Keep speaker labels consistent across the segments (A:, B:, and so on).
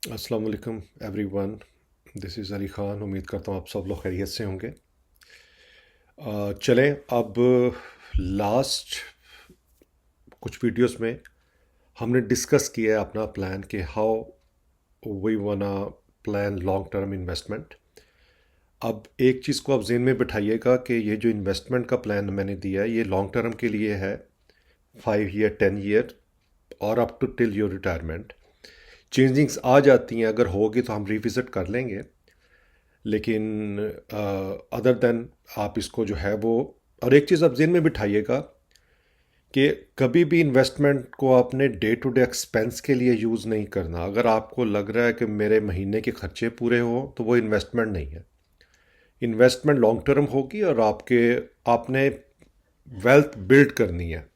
A: अस्सलाम वालेकुम everyone. This is Ali Khan. उम्मीद करता हूँ आप सब लोग खैरियत से होंगे। चलें अब लास्ट कुछ वीडियोस में हमने डिस्कस किया है अपना प्लान कि हाउ वी वाना प्लान लॉन्ग टर्म इन्वेस्टमेंट। अब एक चीज़ को आप जेहन में बिठाइएगा कि ये जो इन्वेस्टमेंट का प्लान मैंने दिया है ये लॉन्ग टर्म के लिए है, 5 ईयर 10 ईयर और up to till your retirement. Changings आ जाती हैं, अगर होगी तो हम रिविज़िट कर लेंगे, लेकिन अदर देन आप इसको जो है वो, और एक चीज़ आप जेहन में बिठाइएगा कि कभी भी इन्वेस्टमेंट को आपने डे टू डे एक्सपेंस के लिए यूज़ नहीं करना। अगर आपको लग रहा है कि मेरे महीने के खर्चे पूरे हो तो वो इन्वेस्टमेंट नहीं है। इन्वेस्टमेंट लॉन्ग टर्म होगी और आपने वेल्थ बिल्ड करनी है।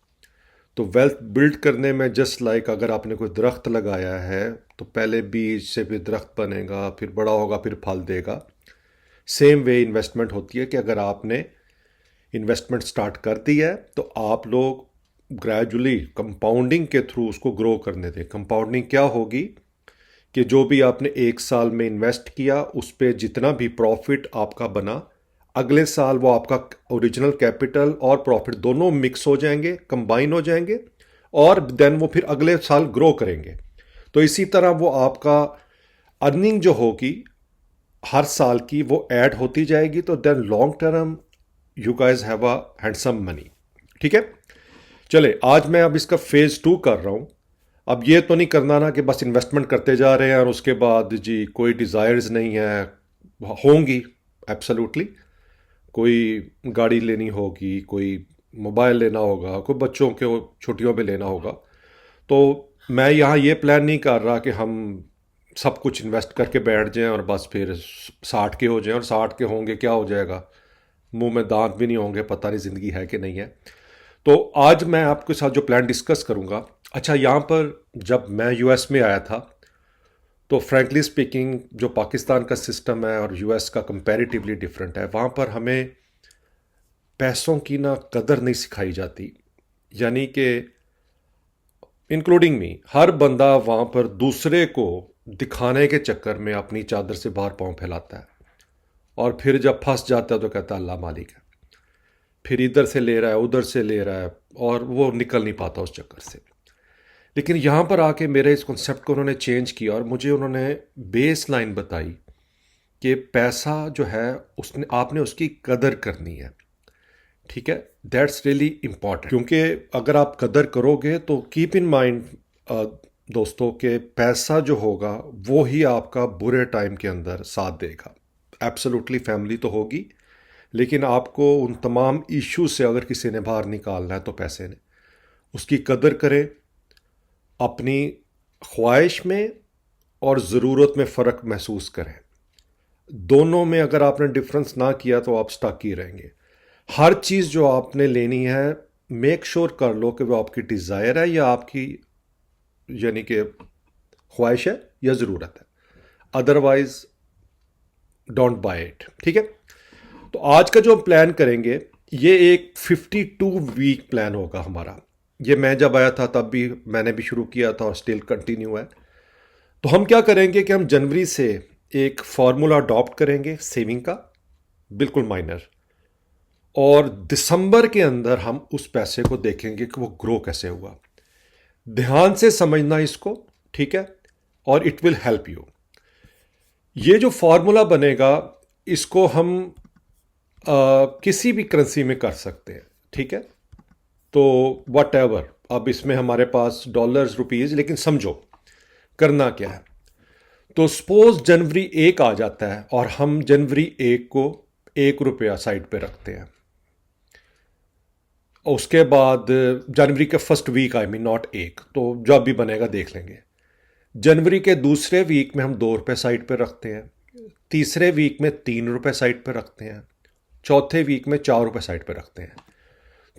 A: तो वेल्थ बिल्ड करने में जस्ट लाइक अगर आपने कोई दरख्त लगाया है तो पहले बीज से फिर दरख्त बनेगा, फिर बड़ा होगा, फिर फल देगा। सेम वे इन्वेस्टमेंट होती है कि अगर आपने इन्वेस्टमेंट स्टार्ट कर दी है तो आप लोग ग्रेजुअली कंपाउंडिंग के थ्रू उसको ग्रो करने दें। कंपाउंडिंग क्या होगी कि जो भी आपने एक साल में इन्वेस्ट किया उस पर जितना भी प्रॉफिट आपका बना, अगले साल वो आपका ओरिजिनल कैपिटल और प्रॉफिट दोनों मिक्स हो जाएंगे, कंबाइन हो जाएंगे, और देन वो फिर अगले साल ग्रो करेंगे। तो इसी तरह वो आपका अर्निंग जो होगी हर साल की वो ऐड होती जाएगी। तो then long term you guys have a handsome money. ठीक है, चले आज मैं अब इसका फेज़ 2 कर रहा हूँ। अब ये तो नहीं करना ना कि बस इन्वेस्टमेंट करते जा रहे हैं और उसके बाद जी कोई डिज़ायर्स नहीं है। होंगी, एब्सोल्युटली। कोई गाड़ी लेनी होगी, कोई मोबाइल लेना होगा, कोई बच्चों के छुट्टियों में लेना होगा। तो मैं यहाँ ये प्लान नहीं कर रहा कि हम सब कुछ इन्वेस्ट करके बैठ जाएं और बस फिर 60 के हो जाएं, और 60 के होंगे क्या हो जाएगा, मुंह में दांत भी नहीं होंगे, पता नहीं ज़िंदगी है कि नहीं है। तो आज मैं आपके साथ जो प्लान डिस्कस करूँगा, अच्छा यहाँ पर जब मैं यूएस में आया था तो फ्रैंकली स्पीकिंग जो पाकिस्तान का सिस्टम है और यूएस का कंपैरेटिवली डिफरेंट है। वहाँ पर हमें पैसों की ना कदर नहीं सिखाई जाती, यानी कि इंक्लूडिंग मी। हर बंदा वहाँ पर दूसरे को दिखाने के चक्कर में अपनी चादर से बाहर पाँव फैलाता है, और फिर जब फंस जाता है तो कहता है अल्लाह मालिक है। फिर इधर से ले रहा है, उधर से ले रहा है, और वो निकल नहीं पाता उस चक्कर से। लेकिन यहाँ पर आके मेरे इस कॉन्सेप्ट को उन्होंने चेंज किया और मुझे उन्होंने बेस लाइन बताई कि पैसा जो है उसने आपने उसकी कदर करनी है। ठीक है, दैट्स रियली इम्पॉर्टेंट, क्योंकि अगर आप कदर करोगे तो कीप इन माइंड दोस्तों के पैसा जो होगा वो ही आपका बुरे टाइम के अंदर साथ देगा। एब्सोल्युटली फैमिली तो होगी, लेकिन आपको उन तमाम इश्यू से अगर किसी ने बाहर निकालना है तो पैसे ने। उसकी कदर करें, अपनी ख्वाहिश में और ज़रूरत में फ़र्क महसूस करें। दोनों में अगर आपने डिफरेंस ना किया तो आप स्टक ही रहेंगे। हर चीज़ जो आपने लेनी है मेक श्योर कर लो कि वो आपकी डिज़ायर है या आपकी, यानी कि ख्वाहिश है या ज़रूरत है। Otherwise don't buy it. ठीक है, तो आज का जो हम प्लान करेंगे ये एक 52 वीक प्लान होगा हमारा। ये मैं जब आया था तब भी मैंने भी शुरू किया था और स्टिल कंटिन्यू है। तो हम क्या करेंगे कि हम जनवरी से एक फार्मूला अडॉप्ट करेंगे सेविंग का, बिल्कुल माइनर, और दिसंबर के अंदर हम उस पैसे को देखेंगे कि वो ग्रो कैसे हुआ। ध्यान से समझना इसको, ठीक है, और इट विल हेल्प यू। ये जो फार्मूला बनेगा इसको हम किसी भी करेंसी में कर सकते हैं। ठीक है, तो वट एवर, अब इसमें हमारे पास डॉलर्स रुपीज़, लेकिन समझो करना क्या है। तो सपोज जनवरी 1 आ जाता है और हम जनवरी 1 को 1 रुपया साइड पे रखते हैं। और उसके बाद जनवरी के first week, I mean not एक, तो जब भी बनेगा देख लेंगे। जनवरी के दूसरे वीक में हम 2 रुपये साइड पे रखते हैं, तीसरे वीक में 3 रुपये साइड पे रखते हैं, चौथे वीक में 4 रुपये साइड पे रखते हैं।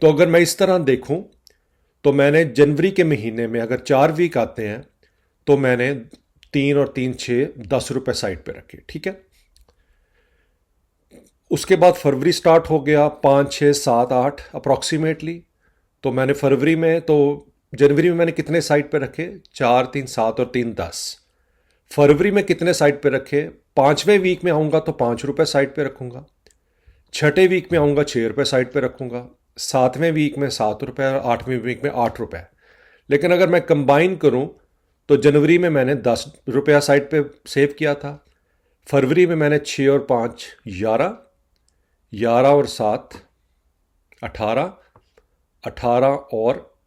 A: तो अगर मैं इस तरह देखूं तो मैंने जनवरी के महीने में अगर 4 वीक आते हैं तो मैंने 3 और 3 6 10 रुपये साइड पे रखे। ठीक है, उसके बाद फरवरी स्टार्ट हो गया, 5 6 7 8 अप्रॉक्सीमेटली। तो मैंने फरवरी में, तो जनवरी में मैंने कितने साइड पे रखे, 4 3 7 और 3 10। फरवरी में कितने साइड पे रखे? 5वें वीक में आऊँगा तो ₹5 साइड पे रखूँगा, छठे वीक में आऊँगा ₹6 साइड पे रखूँगा, 7वें वीक में ₹7 और 8वें वीक में ₹8। लेकिन अगर मैं कंबाइन करूँ तो जनवरी में मैंने ₹10 साइड पे सेव किया था, फरवरी में मैंने 6 और 5 11, 11 और 7 18, 18 और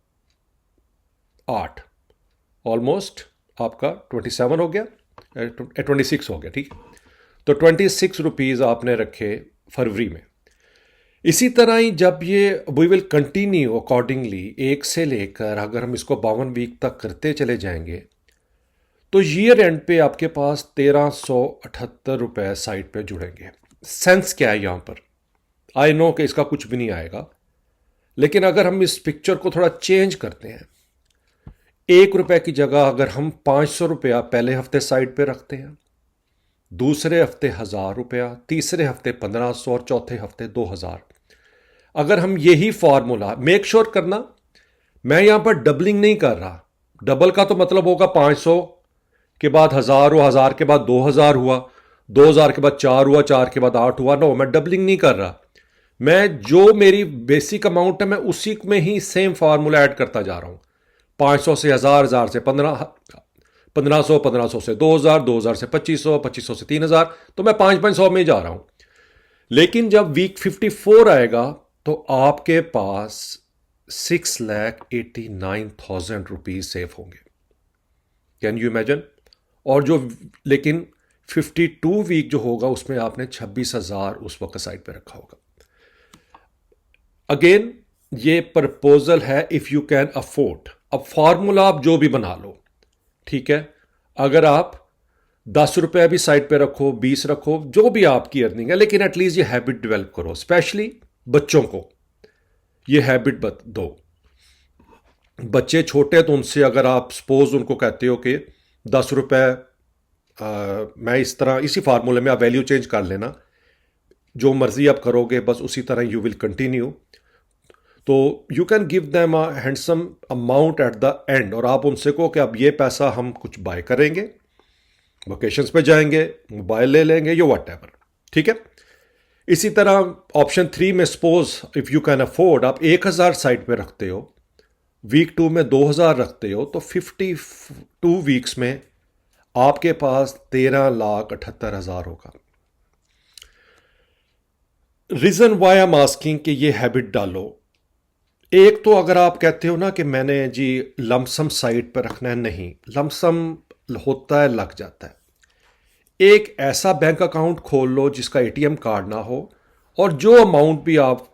A: 8, ऑलमोस्ट आपका 27 हो गया, 26 हो गया, ठीक है। तो ₹26 आपने रखे फरवरी में। इसी तरह ही जब ये वी विल कंटिन्यू अकॉर्डिंगली, एक से लेकर अगर हम इसको 52 वीक तक करते चले जाएंगे तो ईयर एंड पे आपके पास ₹1378 साइड पे जुड़ेंगे। सेंस क्या है यहाँ पर? आई नो कि इसका कुछ भी नहीं आएगा, लेकिन अगर हम इस पिक्चर को थोड़ा चेंज करते हैं, ₹1 की जगह अगर हम ₹500 पहले हफ्ते साइड पे रखते हैं, दूसरे हफ्ते ₹1000, तीसरे हफ्ते 1500 और चौथे हफ्ते 2000, अगर हम यही फॉर्मूला, मेक श्योर करना मैं यहां पर डबलिंग नहीं कर रहा। डबल का तो मतलब होगा 500 के बाद 1000 हुआ, 1000 के बाद 2000 हुआ, 2000 के बाद 4 हुआ, 4 के बाद 8 हुआ। नो, मैं डबलिंग नहीं कर रहा। मैं जो मेरी बेसिक अमाउंट है मैं उसी में ही सेम फार्मूला ऐड करता जा रहा हूं। 500 से 1000, 1000 से 1500, 1500 से 2000, 2000 से 2500, 2500 से 3000, तो मैं 500 में जा रहा हूं। लेकिन जब वीक 54 आएगा तो आपके पास ₹6,89,000 सेफ होंगे। Can you imagine? और जो लेकिन 52 वीक जो होगा उसमें आपने 26,000 उस वक्त साइड पे रखा होगा। अगेन ये प्रपोजल है इफ यू कैन अफोर्ड। अब फॉर्मूला आप जो भी बना लो, ठीक है। अगर आप ₹10 भी साइड पे रखो, 20 रखो, जो भी आपकी अर्निंग है, लेकिन एटलीस्ट ये हैबिट डेवलप करो। स्पेशली बच्चों को ये हैबिट दो। बच्चे छोटे तो उनसे अगर आप सपोज उनको कहते हो कि ₹10 मैं इस तरह इसी फार्मूले में आप वैल्यू चेंज कर लेना, जो मर्जी आप करोगे बस उसी तरह यू विल कंटिन्यू, तो you can give them a handsome amount at the end. और आप उनसे कहो कि अब ये पैसा हम कुछ बाय करेंगे, वेकेशंस पे जाएंगे, मोबाइल ले लेंगे, यो वट एवर, ठीक है। इसी तरह ऑप्शन 3 में suppose if you can afford, आप 1000 साइड पे रखते हो, वीक 2 में 2000 रखते हो, तो 52 वीक्स में आपके पास 13,78,000 होगा। Reason why I am asking कि ये हैबिट डालो। एक तो अगर आप कहते हो ना कि मैंने जी लमसम साइड पर रखना है, नहीं, लमसम होता है, लग जाता है। एक ऐसा बैंक अकाउंट खोल लो जिसका एटीएम कार्ड ना हो, और जो अमाउंट भी आप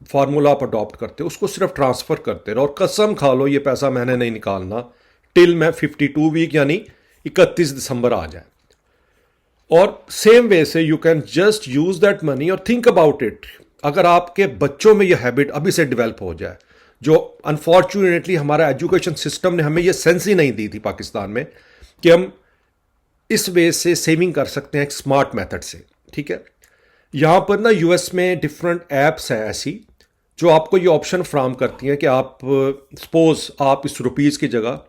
A: फार्मूला आप अडॉप्ट करते हो उसको सिर्फ ट्रांसफर करते रहो, और कसम खा लो ये पैसा मैंने नहीं निकालना टिल मैं 52 वीक यानी 31 दिसंबर आ जाए। और सेम वे से you can just use that money और थिंक अबाउट इट। अगर आपके बच्चों में यह हैबिट अभी से डेवलप हो जाए, जो अनफॉर्चुनेटली हमारा एजुकेशन सिस्टम ने हमें यह सेंस ही नहीं दी थी पाकिस्तान में कि हम इस वे से सेविंग कर सकते हैं एक स्मार्ट मेथड से, ठीक है। यहां पर ना यूएस में डिफरेंट ऐप्स हैं ऐसी जो आपको ये ऑप्शन फ्राहम करती हैं कि आप सपोज आप इस रुपीस की जगह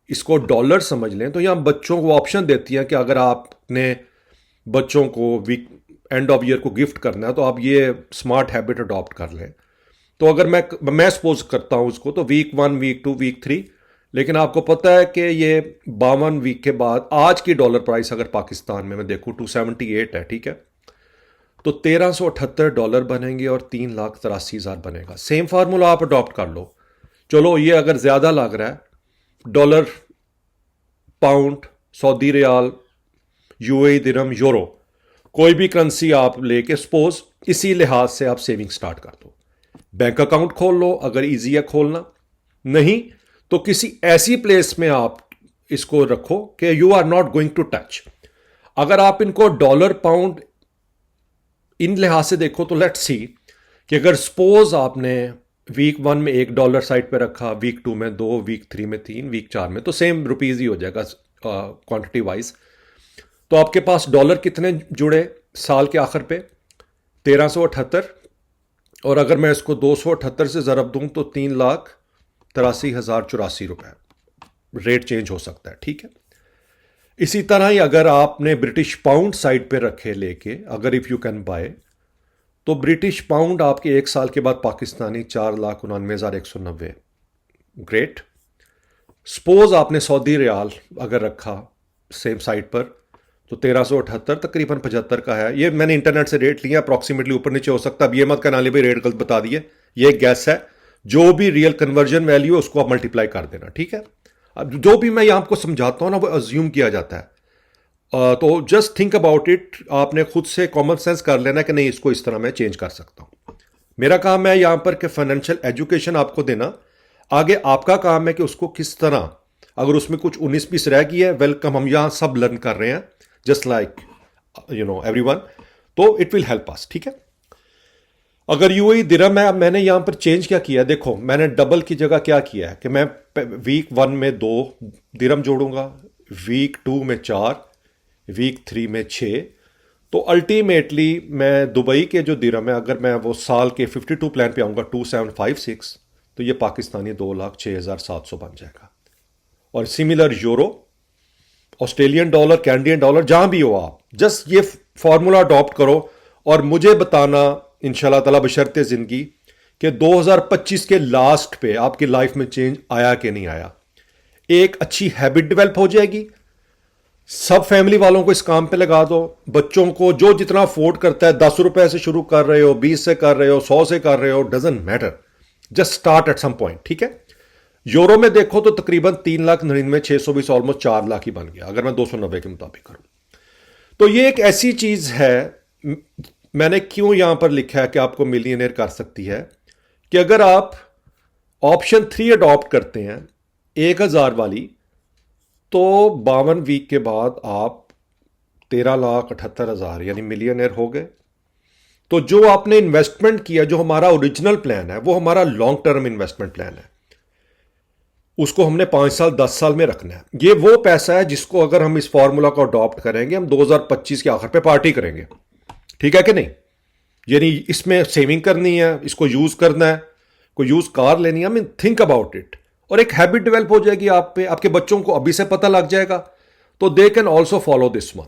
A: इसको डॉलर समझ लें, तो यहाँ बच्चों को ऑप्शन देती हैं कि अगर आपने बच्चों को वीक एंड ऑफ ईयर को गिफ्ट करना है तो आप ये स्मार्ट हैबिट अडॉप्ट कर लें। तो अगर मैं सपोज करता हूँ उसको, तो वीक 1, वीक 2, वीक 3, लेकिन आपको पता है कि ये 52 वीक के बाद आज की डॉलर प्राइस अगर पाकिस्तान में मैं देखूँ 278 है, ठीक है, तो $1378 बनेंगे और 3,83,000 बनेगा। सेम फार्मूला आप अडॉप्ट कर लो। चलो ये अगर ज़्यादा लग रहा है, dollar, pound, Saudi riyal, UAE dirham, euro, कोई भी करेंसी आप लेके सपोज इसी लिहाज से आप सेविंग स्टार्ट कर दो। बैंक अकाउंट खोल लो अगर इजी है खोलना, नहीं तो किसी ऐसी प्लेस में आप इसको रखो कि you are not going to touch. अगर आप इनको डॉलर, पाउंड इन लिहाज से देखो तो लेट्स सी कि अगर सपोज आपने वीक 1 में $1 साइड पे रखा, वीक 2 में 2, वीक 3 में 3, वीक 4 में, तो सेम रुपीज ही हो जाएगा क्वांटिटी वाइज। तो आपके पास डॉलर कितने जुड़े साल के आखिर पे? 1378, और अगर मैं इसको 278 से ज़रब दूं तो 3,83,084 रुपए रेट चेंज हो सकता है, ठीक है। इसी तरह ही अगर आपने ब्रिटिश पाउंड साइड पे रखे लेके, अगर इफ़ यू कैन बाय, तो ब्रिटिश पाउंड आपके 1 साल के बाद पाकिस्तानी 4,99,190। ग्रेट। सपोज आपने सऊदी रियाल अगर रखा सेम साइट पर, तो 1378 तकरीबन 75 का है। ये मैंने इंटरनेट से रेट लिया, अप्रॉक्सीमेटली ऊपर नीचे हो सकता है। अब ये मत कहना ले भाई रेट गलत बता दिए, ये एक गैस है। जो भी रियल कन्वर्जन वैल्यू है उसको आप मल्टीप्लाई कर देना, ठीक है। अब जो भी मैं यहाँ आपको समझाता हूँ ना, वो अज्यूम किया जाता है। तो जस्ट थिंक अबाउट इट। आपने खुद से कॉमन सेंस कर लेना कि नहीं, इसको इस तरह मैं चेंज कर सकता हूँ। मेरा काम है यहाँ पर कि फाइनेंशियल एजुकेशन आपको देना। आगे आपका काम है कि उसको किस तरह, अगर उसमें कुछ 19-20 रह गई है, वेलकम, हम यहाँ सब लर्न कर रहे हैं, जस्ट लाइक एवरीवन। तो इट विल हेल्प अस, ठीक है। अगर यूएई दिरहम है, अब मैंने यहां पर चेंज क्या किया है, देखो मैंने डबल की जगह क्या किया है कि मैं वीक 1 में 2 दिरहम जोड़ूंगा, वीक 2 में 4, वीक 3 में 6। तो अल्टीमेटली मैं दुबई के जो दिरहम है, अगर मैं वो साल के 52 प्लान पे आऊंगा 2756, तो ये पाकिस्तानी 2,06,700 बन जाएगा। और similar euro, Australian dollar, Canadian dollar, जहां भी हो आप जस्ट ये फॉर्मूला अडॉप्ट करो और मुझे बताना इंशाल्लाह ताला बशर्ते जिंदगी कि 2025 के लास्ट पे आपकी लाइफ में चेंज आया कि नहीं आया। एक अच्छी हैबिट डेवलप हो जाएगी। सब फैमिली वालों को इस काम पे लगा दो। बच्चों को जो जितना अफोर्ड करता है, 10 रुपए से शुरू कर रहे हो, 20 से कर रहे हो, 100 से कर रहे हो, doesn't matter, just start at some point, ठीक है। यूरो में देखो तो तकरीबन 3,99,620 ऑलमोस्ट 4 लाख ही बन गया, अगर मैं 290 के मुताबिक करूं। तो ये एक ऐसी चीज है, मैंने क्यों यहां पर लिखा है कि आपको मिलियनेयर कर सकती है, कि अगर आप ऑप्शन 3 अडॉप्ट करते हैं 1,000 वाली, तो 52 वीक के बाद आप 13,78,000 यानी मिलियनेयर हो गए। तो जो आपने इन्वेस्टमेंट किया, जो हमारा ओरिजिनल प्लान है, वो हमारा लॉन्ग टर्म इन्वेस्टमेंट प्लान है, उसको हमने 5 साल 10 साल में रखना है। ये वो पैसा है जिसको अगर हम इस फॉर्मूला को अडॉप्ट करेंगे, हम 2025 के आखिर पे पार्टी करेंगे, ठीक है कि नहीं। यानी इसमें सेविंग करनी है, इसको यूज करना है, कोई यूज कार लेनी है। I mean think about it. और एक हैबिट डेवलप हो जाएगी आप पे, आपके बच्चों को अभी से पता लग जाएगा, तो they can also follow this one.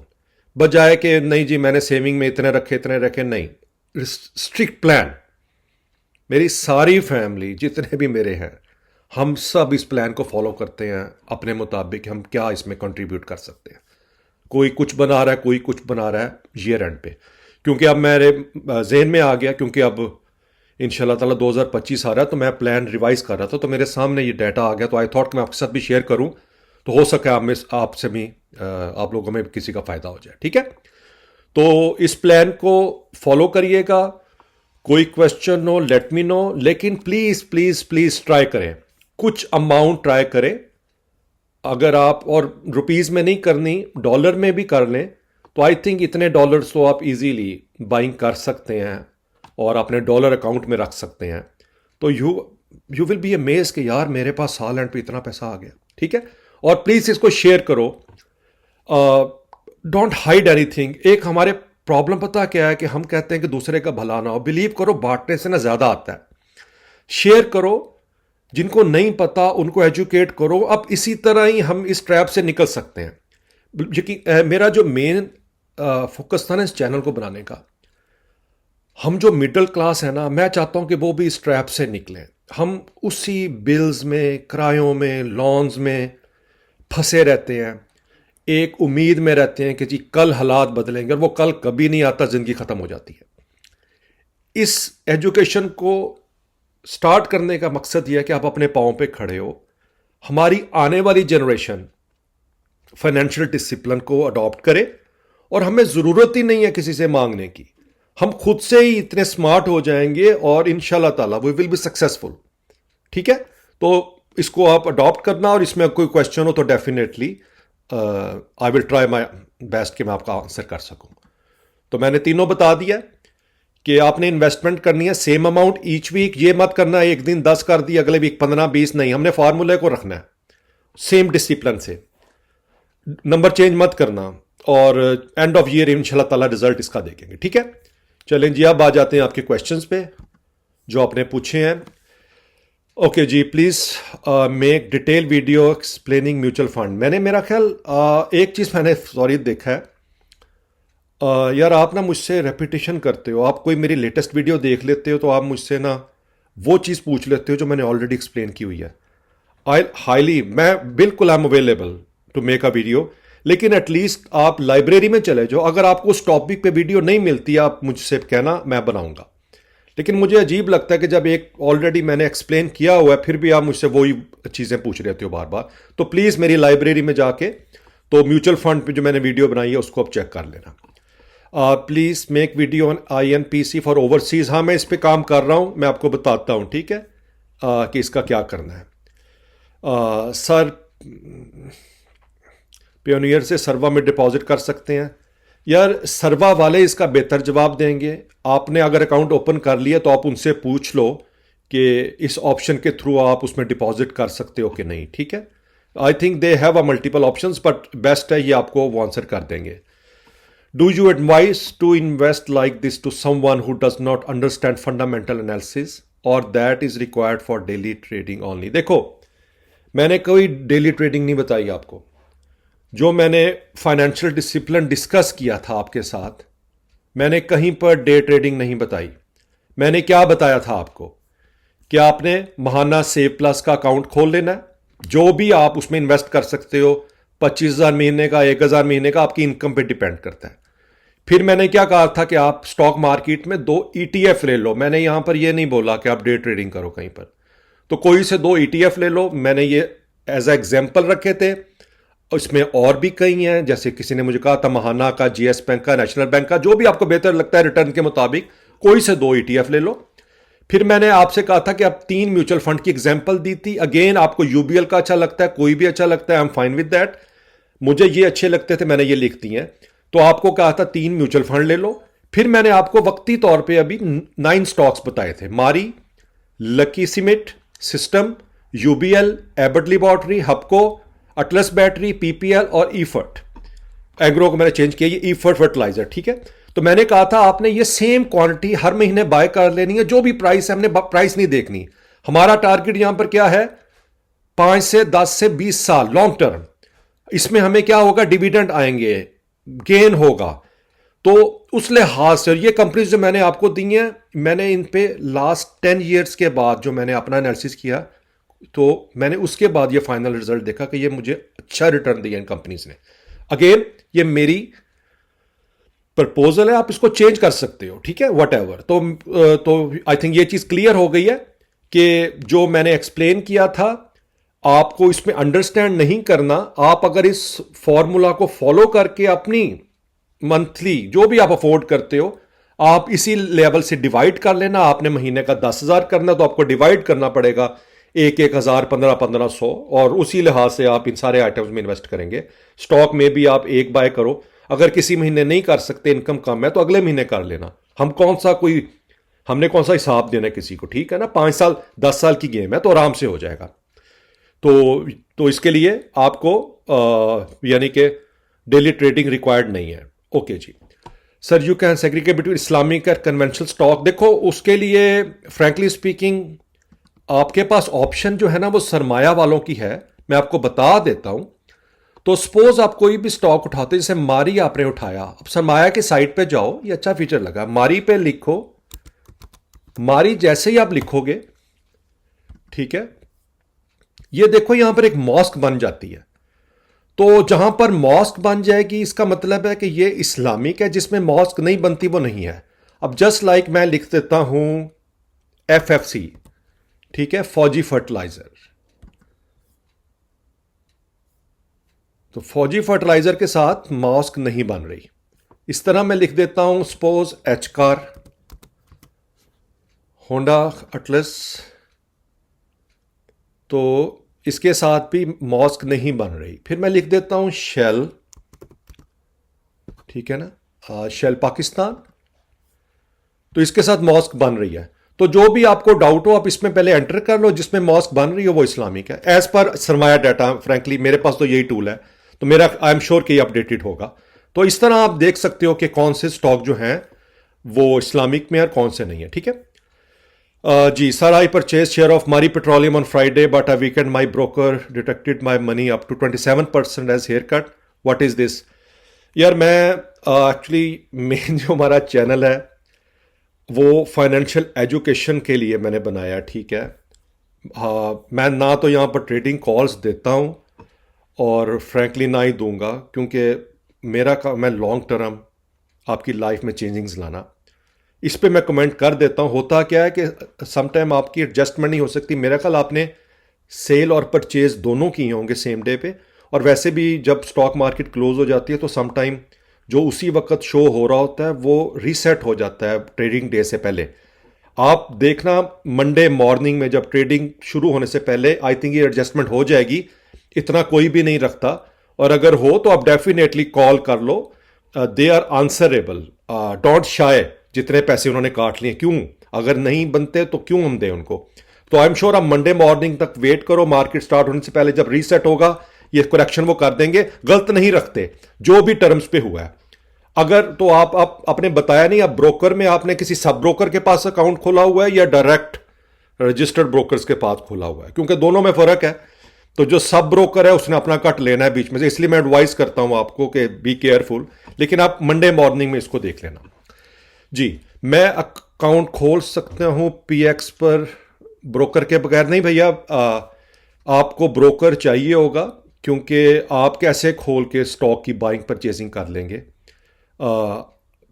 A: बजाय कि नहीं जी मैंने सेविंग में इतने रखे, नहीं, स्ट्रिक्ट प्लान। मेरी सारी फैमिली जितने भी मेरे हैं, हम सब इस प्लान को फॉलो करते हैं अपने मुताबिक, हम क्या इसमें कंट्रीब्यूट कर सकते हैं। कोई कुछ बना रहा है, कोई कुछ बना रहा है ईयर एंड पे। क्योंकि अब मेरे जेहन में आ गया, क्योंकि अब इंशाल्लाह ताला 2025 आ रहा है, तो मैं प्लान रिवाइज कर रहा था, तो मेरे सामने ये डाटा आ गया, तो आई थॉट कि मैं आपके साथ भी शेयर करूं, तो हो सके आपसे भी आप लोगों में किसी का फायदा हो जाए, ठीक है। तो इस प्लान को फॉलो करिएगा। कोई क्वेश्चन हो लेट मी नो, लेकिन प्लीज प्लीज प्लीज ट्राई करें, कुछ अमाउंट ट्राई करें। अगर आप, और रुपीस में नहीं करनी, डॉलर में भी कर लें, तो आई थिंक इतने डॉलर्स तो आप इजीली बाइंग कर सकते हैं और अपने डॉलर अकाउंट में रख सकते हैं। तो यू विल बी अमेज कि यार मेरे पास साल एंड पे इतना पैसा आ गया, ठीक है। और प्लीज इसको शेयर करो, डोंट हाइड एनीथिंग। एक हमारे प्रॉब्लम पता क्या है कि हम कहते हैं कि दूसरे का भला ना हो। बिलीव करो, बांटने से ना ज्यादा आता है। शेयर करो, जिनको नहीं पता उनको एजुकेट करो। अब इसी तरह ही हम इस ट्रैप से निकल सकते हैं। मेरा जो मेन फोकस था ना इस चैनल को बनाने का, हम जो मिडिल क्लास है ना, मैं चाहता हूं कि वो भी इस ट्रैप से निकलें। हम उसी बिल्स में, किरायों में, लॉन्स में फंसे रहते हैं, एक उम्मीद में रहते हैं कि जी कल हालात बदलेंगे, और वो कल कभी नहीं आता, जिंदगी खत्म हो जाती है। इस एजुकेशन को स्टार्ट करने का मकसद यह है कि आप अपने पांव पे खड़े हो। हमारी आने वाली जनरेशन फाइनेंशियल डिसिप्लिन को अडॉप्ट करे, और हमें जरूरत ही नहीं है किसी से मांगने की। हम खुद से ही इतने स्मार्ट हो जाएंगे और इंशाल्लाह ताला वी विल बी सक्सेसफुल, ठीक है। तो इसको आप अडॉप्ट करना, और इसमें कोई क्वेश्चन हो तो definitely I will try my best कि मैं आपका आंसर कर सकूं। तो मैंने तीनों बता दिया कि आपने इन्वेस्टमेंट करनी है सेम अमाउंट ईच वीक। ये मत करना एक दिन 10 कर दी, अगले वीक 15-20, नहीं, हमने फार्मूले को रखना है सेम डिसिप्लिन से। नंबर चेंज मत करना, और एंड ऑफ ईयर इंशाल्लाह ताला रिजल्ट इसका देखेंगे, ठीक है। चलें जी, अब आ जाते हैं आपके क्वेश्चंस पे जो आपने पूछे हैं। ओके जी, please make detail video explaining mutual fund. मैंने मेरा ख्याल एक चीज़ मैंने सॉरी देखा है। यार आप ना मुझसे रेपिटेशन करते हो। आप कोई मेरी लेटेस्ट वीडियो देख लेते हो तो आप मुझसे ना वो चीज़ पूछ लेते हो जो मैंने ऑलरेडी एक्सप्लेन की हुई है। आई हाईली मैं बिल्कुल I am available to make a video, लेकिन एटलीस्ट आप लाइब्रेरी में चले जाओ। अगर आपको उस टॉपिक पे वीडियो नहीं मिलती आप मुझसे कहना, मैं बनाऊंगा। लेकिन मुझे अजीब लगता है कि जब एक ऑलरेडी मैंने एक्सप्लेन किया हुआ है फिर भी आप मुझसे वही चीज़ें पूछ रहे हो बार बार। तो प्लीज़ मेरी लाइब्रेरी में जाके तो म्यूचुअल फंड पे जो मैंने वीडियो बनाई है उसको आप चेक कर लेना। Please make video on INPC for overseas. हाँ मैं इस पर काम कर रहा हूँ, मैं आपको बताता हूँ, ठीक है, कि इसका क्या करना है। सर पियोनियर से सर्वा में डिपॉजिट कर सकते हैं। यार सर्वा वाले इसका बेहतर जवाब देंगे। आपने अगर अकाउंट ओपन कर लिया तो आप उनसे पूछ लो कि इस ऑप्शन के थ्रू आप उसमें डिपॉजिट कर सकते हो कि नहीं, ठीक है। I think they have a multiple options, but best है ये आपको वो आंसर कर देंगे। Do you advise to invest like this to someone who does not understand fundamental analysis और that is required for daily trading only. देखो मैंने कोई डेली ट्रेडिंग नहीं बताई आपको। जो मैंने फाइनेंशियल डिसिप्लिन डिस्कस किया था आपके साथ, मैंने कहीं पर डे ट्रेडिंग नहीं बताई। मैंने क्या बताया था आपको कि आपने महाना सेव प्लस का अकाउंट खोल लेना है, जो भी आप उसमें इन्वेस्ट कर सकते हो, 25,000 महीने का, 1,000 महीने का, आपकी इनकम पे डिपेंड करता है। फिर मैंने क्या कहा था कि आप स्टॉक मार्केट में 2 ETF ले लो। मैंने यहां पर यह नहीं बोला कि आप डे ट्रेडिंग करो कहीं पर, तो कोई से 2 ETF ले लो। मैंने ये एज ए एग्जाम्पल रखे थे। इसमें और भी कई हैं, जैसे किसी ने मुझे कहा था महाना का, GS बैंक का, नेशनल बैंक का, जो भी आपको बेहतर लगता है रिटर्न के मुताबिक कोई से 2 ETF ले लो। फिर मैंने आपसे कहा था कि आप 3 म्यूचुअल फंड की एग्जांपल दी थी। अगेन आपको UBL का अच्छा लगता है, कोई भी अच्छा लगता है, I am fine with that. मुझे ये अच्छे लगते थे, मैंने ये लिख दी हैं। तो आपको कहा था 3 म्यूचुअल फंड ले लो। फिर मैंने आपको वक्ती तौर पे अभी 9 स्टॉक्स बताए थे, Mari, Lucky Cement system, UBL, Abbott laboratory, Hubco, Atlas battery, PPL और ईफर्ट। एग्रो को मैंने चेंज किया, ये ईफर्ट फर्टिलाइजर, ठीक है। तो मैंने कहा था आपने ये सेम क्वांटिटी हर महीने बाय कर लेनी है, जो भी प्राइस है, हमने प्राइस नहीं देखनी। हमारा टारगेट यहां पर क्या है, 5 से 10 से 20 साल लॉन्ग टर्म। इसमें हमें क्या होगा, डिविडेंड आएंगे, गेन होगा। तो उस लिहाज से ये कंपनीज जो मैंने आपको दी हैं, मैंने इन पे लास्ट 10 ईयर्स के बाद जो मैंने अपना एनालिसिस किया, तो मैंने उसके बाद ये फाइनल रिजल्ट देखा कि ये मुझे अच्छा रिटर्न दिया इन कंपनीज ने। अगेन ये मेरी प्रपोजल है, आप इसको चेंज कर सकते हो, ठीक है, वट एवर। तो आई थिंक ये चीज क्लियर हो गई है कि जो मैंने एक्सप्लेन किया था आपको इसमें अंडरस्टैंड नहीं करना। आप अगर इस फॉर्मूला को फॉलो करके अपनी मंथली जो भी आप अफोर्ड करते हो, आप इसी लेवल से डिवाइड कर लेना। आपने महीने का 10,000 करना तो आपको डिवाइड करना पड़ेगा 1,000, 15,100, और उसी लिहाज से आप इन सारे आइटम्स में इन्वेस्ट करेंगे। स्टॉक में भी आप एक बाय करो। अगर किसी महीने नहीं कर सकते, इनकम कम है, तो अगले महीने कर लेना। हमने कौन सा हिसाब देना है किसी को, ठीक है ना। 5 साल 10 साल की गेम है तो आराम से हो जाएगा। तो इसके लिए आपको यानी कि डेली ट्रेडिंग रिक्वायर्ड नहीं है। ओके जी sir, you can segregate between Islamic और कन्वेंशनल स्टॉक। देखो उसके लिए फ्रैंकली स्पीकिंग आपके पास ऑप्शन जो है ना वो सरमाया वालों की है। मैं आपको बता देता हूं। तो सपोज आप कोई भी स्टॉक उठाते, जैसे मारी आपने उठाया, अब सरमाया की साइट पे जाओ, ये अच्छा फीचर लगा, मारी पे लिखो। मारी जैसे ही आप लिखोगे, ठीक है, ये देखो यहां पर एक मॉस्क बन जाती है। तो जहां पर मॉस्क बन जाएगी इसका मतलब है कि ये इस्लामिक है। जिसमें मॉस्क नहीं बनती वो नहीं है। अब जस्ट लाइक मैं लिख देता हूं FFC, ठीक है, फौजी फर्टिलाइजर। तो फौजी फर्टिलाइजर के साथ मॉस्क नहीं बन रही। इस तरह मैं लिख देता हूं सपोज एचकार, होंडा अटलस, तो इसके साथ भी मॉस्क नहीं बन रही। फिर मैं लिख देता हूं शेल, ठीक है ना, शेल पाकिस्तान, तो इसके साथ मॉस्क बन रही है। तो जो भी आपको डाउट हो आप इसमें पहले एंटर कर लो, जिसमें मॉस्क बन रही हो वो इस्लामिक है एज पर सरमाया डाटा। फ्रैंकली मेरे पास तो यही टूल है, तो मेरा आई एम श्योर कि ये अपडेटेड होगा। तो इस तरह आप देख सकते हो कि कौन से स्टॉक जो हैं वो इस्लामिक में और कौन से नहीं है, ठीक है। जी sir, I purchase share of Mari petroleum on Friday but a weekend my broker detected my money up to 27% as hair cut. What is this? यार मैं एक्चुअली मेन जो हमारा चैनल है वो फाइनेंशियल एजुकेशन के लिए मैंने बनाया, ठीक है. हाँ, मैं ना तो यहाँ पर ट्रेडिंग कॉल्स देता हूँ और फ्रैंकली ना ही दूंगा, क्योंकि मेरा काम है लॉन्ग टर्म आपकी लाइफ में चेंजिंग्स लाना. इस पे मैं कमेंट कर देता हूँ. होता क्या है कि सम टाइम आपकी एडजस्टमेंट नहीं हो सकती. मेरा ख्याल आपने सेल और परचेज दोनों किए होंगे सेम डे पे, और वैसे भी जब स्टॉक मार्केट क्लोज हो जाती है तो सम टाइम जो उसी वक्त शो हो रहा होता है वो रीसेट हो जाता है ट्रेडिंग डे से पहले. आप देखना मंडे मॉर्निंग में जब ट्रेडिंग शुरू होने से पहले आई थिंक ये एडजस्टमेंट हो जाएगी. इतना कोई भी नहीं रखता, और अगर हो तो आप डेफिनेटली कॉल कर लो. They are answerable. Don't shy. जितने पैसे उन्होंने काट लिए, क्यों? अगर नहीं बनते तो क्यों हम दें उनको? तो आई एम श्योर आप मंडे मॉर्निंग तक वेट करो. मार्केट स्टार्ट होने से पहले जब रीसेट होगा ये करेक्शन वो कर देंगे. गलत नहीं रखते जो भी टर्म्स पे हुआ है. अगर तो आप आपने बताया नहीं, आप ब्रोकर में आपने किसी सब ब्रोकर के पास अकाउंट खोला हुआ है या डायरेक्ट रजिस्टर्ड ब्रोकर्स के पास खोला हुआ है? क्योंकि दोनों में फर्क है. तो जो सब ब्रोकर है उसने अपना कट लेना है बीच में से, इसलिए मैं एडवाइस करता हूं आपको कि बी केयरफुल. लेकिन आप मंडे मॉर्निंग में इसको देख लेना. जी, मैं अकाउंट खोल सकता हूं पीएक्स पर ब्रोकर के बगैर? नहीं भैया, आपको ब्रोकर चाहिए होगा, क्योंकि आप कैसे खोल के स्टॉक की बाइंग परचेजिंग कर लेंगे?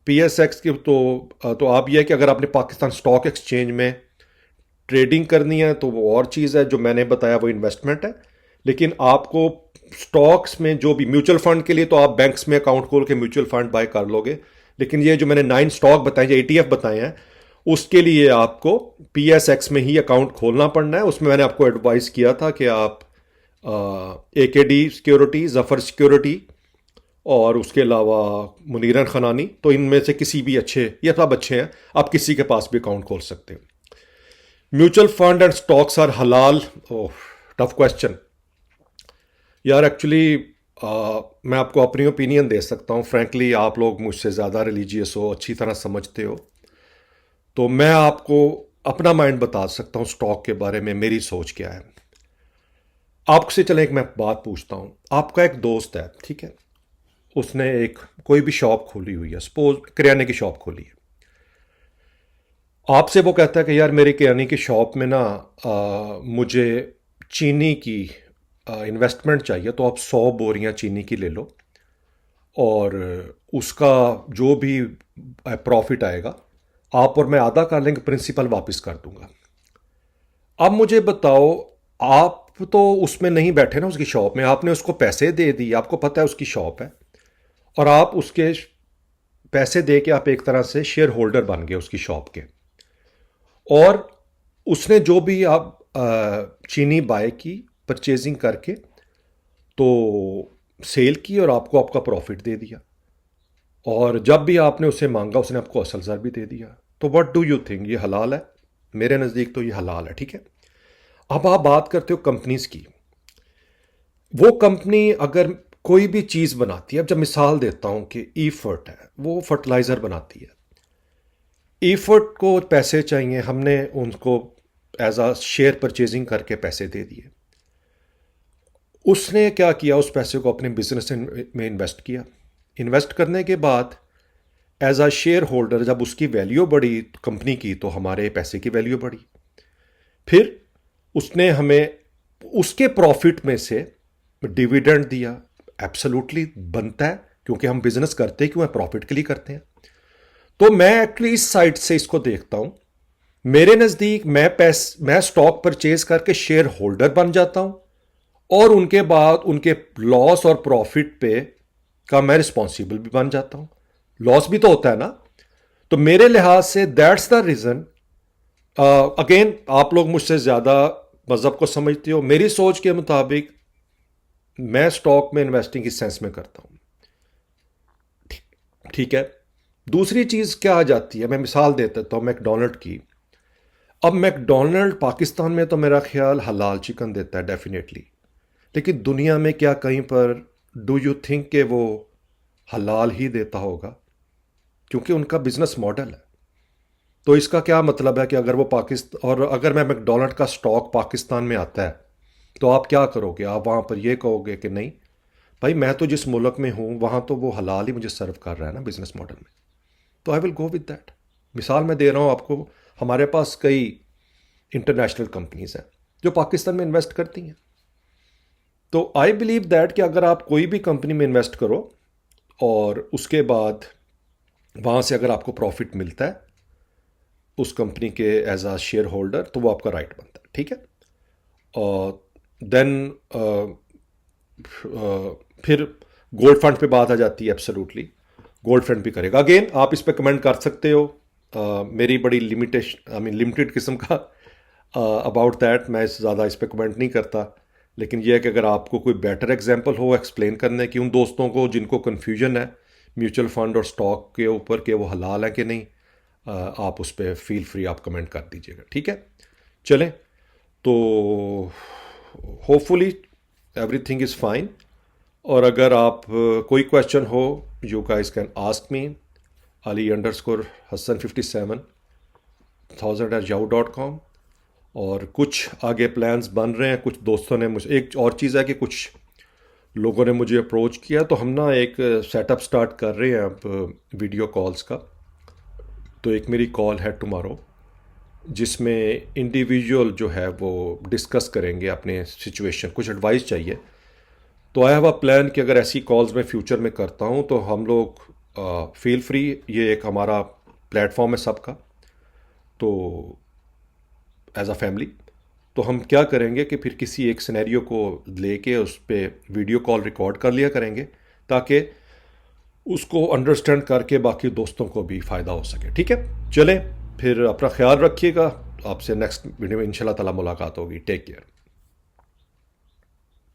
A: पीएसएक्स की तो आप यह है कि अगर आपने पाकिस्तान स्टॉक एक्सचेंज में ट्रेडिंग करनी है तो वो और चीज़ है. जो मैंने बताया वो इन्वेस्टमेंट है. लेकिन आपको स्टॉक्स में जो भी म्यूचुअल फंड के लिए तो आप बैंक्स में अकाउंट खोल के म्यूचुअल फंड बाय कर लोगे. लेकिन ये जो मैंने 9 स्टॉक बताए, जो एटीएफ बताए हैं, उसके लिए आपको पीएसएक्स में ही अकाउंट खोलना पड़ना है. उसमें मैंने आपको एडवाइस किया था कि आप एकेडी सिक्योरिटी, जफर सिक्योरिटी और उसके अलावा मुनीरन खनानी, तो इनमें से किसी भी अच्छे, ये सब अच्छे हैं, आप किसी के पास भी अकाउंट खोल सकते हो. Mutual fund and stocks are हलाल? Oh, tough question. यार एक्चुअली मैं आपको अपनी ओपिनियन दे सकता हूँ. फ्रैंकली आप लोग मुझसे ज़्यादा रिलीजियस हो, अच्छी तरह समझते हो, तो मैं आपको अपना माइंड बता सकता हूँ स्टॉक के बारे में मेरी सोच क्या है. आपसे चले एक मैं बात पूछता हूँ. आपका एक दोस्त है, ठीक है, उसने एक कोई भी शॉप खोली हुई है, सपोज किराने की शॉप खोली है. आपसे वो कहता है कि यार मेरी किराने की शॉप में ना मुझे चीनी की इन्वेस्टमेंट चाहिए, तो आप 100 बोरियां चीनी की ले लो और उसका जो भी प्रॉफिट आएगा आप और मैं आधा कर लेंगे, प्रिंसिपल वापस कर दूंगा. अब मुझे बताओ, आप तो उसमें नहीं बैठे ना उसकी शॉप में, आपने उसको पैसे दे दिए, आपको पता है उसकी शॉप है, और आप उसके पैसे दे के आप एक तरह से शेयर होल्डर बन गए उसकी शॉप के. और उसने जो भी आप चीनी बाय की परचेजिंग करके, तो सेल की और आपको आपका प्रॉफिट दे दिया, और जब भी आपने उसे मांगा उसने आपको असल ज़र भी दे दिया. तो व्हाट डू यू थिंक, ये हलाल है? मेरे नज़दीक तो ये हलाल है, ठीक है. अब आप बात करते हो कंपनीज की. वो कंपनी अगर कोई भी चीज़ बनाती है, अब जब मिसाल देता हूं कि ईफर्ट है, वो फर्टिलाइज़र बनाती है. ईफर्ट को पैसे चाहिए, हमने उनको एज आ शेयर परचेजिंग करके पैसे दे दिए. उसने क्या किया, उस पैसे को अपने बिजनेस में इन्वेस्ट किया. इन्वेस्ट करने के बाद एज आ शेयर होल्डर जब उसकी वैल्यू बढ़ी कंपनी की, तो हमारे पैसे की वैल्यू बढ़ी. फिर उसने हमें उसके प्रॉफिट में से डिविडेंड दिया. एब्सोल्युटली बनता है, क्योंकि हम बिजनेस करते क्यों है? प्रॉफिट के लिए करते हैं. तो मैं एक्चुअली इस साइड से इसको देखता हूं. मेरे नज़दीक मैं स्टॉक परचेज करके शेयर होल्डर बन जाता हूं, और उनके बाद उनके लॉस और प्रॉफिट पे का मैं रिस्पॉन्सिबल भी बन जाता हूं. लॉस भी तो होता है ना. तो मेरे लिहाज से दैट्स द रीज़न. अगेन आप लोग मुझसे ज़्यादा मज़हब को समझते हो. मेरी सोच के मुताबिक मैं स्टॉक में इन्वेस्टिंग इस सेंस में करता हूं, ठीक है. दूसरी चीज़ क्या आ जाती है, मैं मिसाल दे देता हूँ मैकडोनल्ड की. अब मैकडोनल्ड पाकिस्तान में तो मेरा ख्याल हलाल चिकन देता है डेफिनेटली, लेकिन दुनिया में क्या कहीं पर डू यू थिंक कि वो हलाल ही देता होगा? क्योंकि उनका बिजनेस मॉडल है. तो इसका क्या मतलब है कि अगर वो पाकिस्तान, और अगर मैं मैकडोनल्ड का स्टॉक पाकिस्तान में आता है तो आप क्या करोगे? आप वहाँ पर ये कहोगे कि नहीं भाई, मैं तो जिस मुल्क में हूँ वहाँ तो वो हलाल ही मुझे सर्व कर रहा है ना बिजनेस मॉडल में, तो I will go with that. मिसाल मैं दे रहा हूँ आपको, हमारे पास कई इंटरनेशनल कंपनीज हैं जो पाकिस्तान में इन्वेस्ट करती हैं। तो आई बिलीव दैट कि अगर आप कोई भी कंपनी में इन्वेस्ट करो और उसके बाद वहाँ से अगर आपको प्रॉफिट मिलता है उस कंपनी के एज अ शेयर होल्डर, तो वो आपका राइट बनता है, ठीक है। और देन फिर गोल्ड फंड पे बात आ जाती है। एब्सोल्युटली गोल्ड फंड भी करेगा। अगेन आप इस पे कमेंट कर सकते हो। मेरी बड़ी लिमिटेशन, आई मीन लिमिटेड किस्म का अबाउट दैट, मैं ज़्यादा इस पे कमेंट नहीं करता। लेकिन यह है कि अगर आपको कोई बेटर एग्जांपल हो एक्सप्लेन करने की उन दोस्तों को जिनको कन्फ्यूजन है म्यूचुअल फंड और स्टॉक के ऊपर कि वो हलाल है कि नहीं, आप उस पर फील फ्री आप कमेंट कर दीजिएगा, ठीक है। चलें, तो होपफुली एवरीथिंग इज़ फाइन। और अगर आप कोई क्वेश्चन हो, you guys can ask me ali_hassan57,000@yahoo.com। और कुछ आगे प्लान्स बन रहे हैं। कुछ दोस्तों ने मुझे, एक और चीज़ है कि कुछ लोगों ने मुझे अप्रोच किया, तो हम ना एक सेटअप स्टार्ट कर रहे हैं अब वीडियो कॉल्स का। तो एक मेरी कॉल है टुमारो जिसमें इंडिविजुअल जो है वो डिस्कस करेंगे अपने सिचुएशन, कुछ एडवाइस चाहिए। तो आई हैव अ प्लान कि अगर ऐसी कॉल्स मैं फ्यूचर में करता हूँ तो हम लोग फील फ्री, ये एक हमारा प्लेटफॉर्म है सबका, तो एज अ फैमिली तो हम क्या करेंगे कि फिर किसी एक सिनेरियो को लेके उस पर वीडियो कॉल रिकॉर्ड कर लिया करेंगे ताकि उसको अंडरस्टैंड करके बाकी दोस्तों को भी फ़ायदा हो सके, ठीक है। चलें, फिर अपना ख्याल रखिएगा। आपसे नेक्स्ट वीडियो में इंशाल्लाह ताला मुलाकात होगी। Take care.